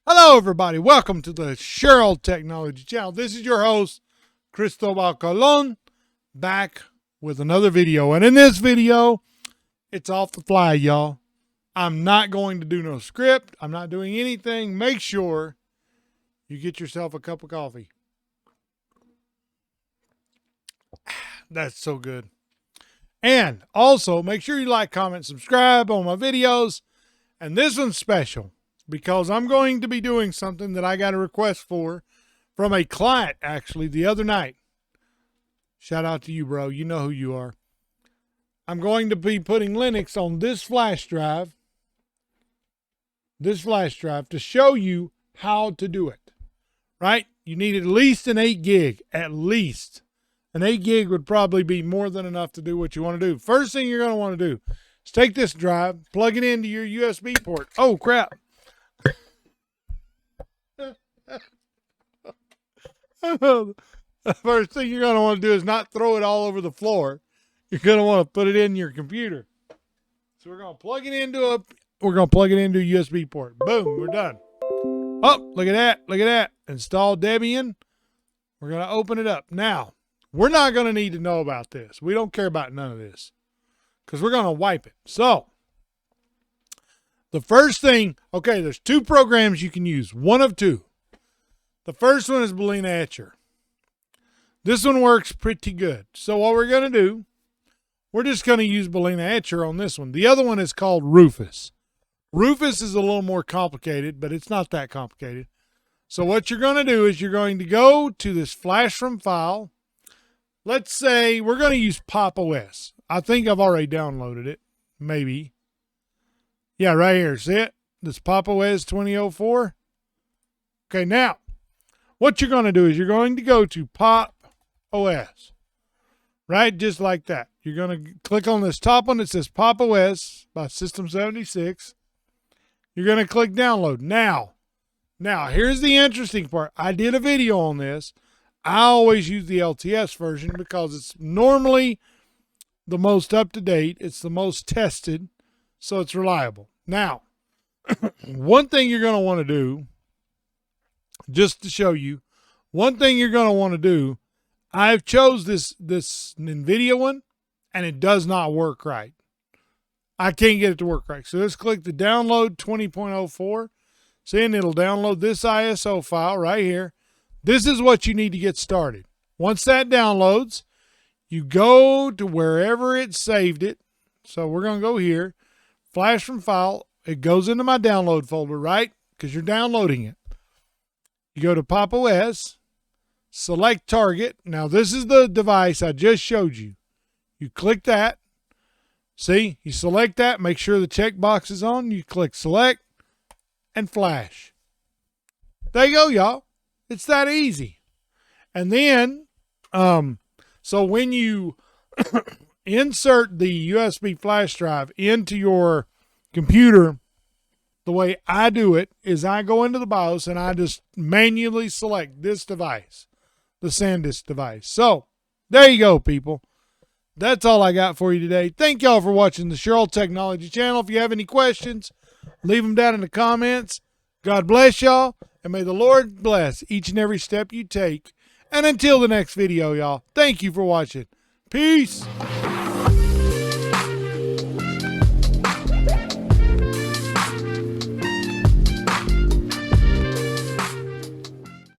Hello, everybody. Welcome to the Cheryl Technology Channel. This is your host, Cristobal Colon, back with another video. And in this video, it's off the fly, y'all. I'm not going to do no script. I'm not doing anything. Make sure you get yourself a cup of coffee. That's so good. And also, make sure you like, comment, subscribe on my videos. And this one's special, because I'm going to be doing something that I got a request for from a client, actually, the other night. Shout out to you, bro. You know who you are. I'm going to be putting Linux on this flash drive to show you how to do it, right? You need at least an 8 gig, at least. An 8 gig would probably be more than enough to do what you want to do. First thing you're going to want to do is take this drive, plug it into your USB port. Oh, crap. The first thing you're going to want to do is not throw it all over the floor. You're going to want to put it in your computer. So we're going to plug it into a USB port. Boom, we're done. Oh, look at that. Look at that. Install Debian. We're going to open it up. Now, we're not going to need to know about this. We don't care about none of this, because we're going to wipe it. So the first thing, okay, there's 2 programs you can use, one of 2. The first one is Balena Etcher. This one works pretty good. So what we're going to do, we're just going to use Balena Etcher on this one. The other one is called Rufus. Rufus is a little more complicated, but it's not that complicated. So what you're going to do is you're going to go to this flash from file. Let's say we're going to use Pop! OS. I think I've already downloaded it. Maybe. Yeah, right here. See it? This Pop! OS 2004. Okay, now, what you're going to do is you're going to go to Pop! OS. Right? Just like that. You're going to click on this top one that says Pop! OS by System 76. You're going to click download. Now, here's the interesting part. I did a video on this. I always use the LTS version because it's normally the most up-to-date. It's the most tested, so it's reliable. Now, one thing you're going to want to do, just to show you, one thing you're going to want to do, I've chose this NVIDIA one, and it does not work right. I can't get it to work right. So let's click the download 20.04. See, and it'll download this ISO file right here. This is what you need to get started. Once that downloads, you go to wherever it saved it. So we're going to go here, flash from file. It goes into my download folder, right? Because you're downloading it. You go to Pop! OS, select target. Now this is the device I just showed you. You click that. See, you select that, make sure the checkbox is on. You click select and flash. There you go, y'all. It's that easy. And then, so when you insert the USB flash drive into your computer, the way I do it is I go into the BIOS and I just manually select this device, the SanDisk device. So there you go, people. That's all I got for you today. Thank y'all for watching the Cheryl Technology Channel. If you have any questions, leave them down in the comments. God bless y'all, and may the Lord bless each and every step you take. And until the next video, y'all, thank you for watching. Peace.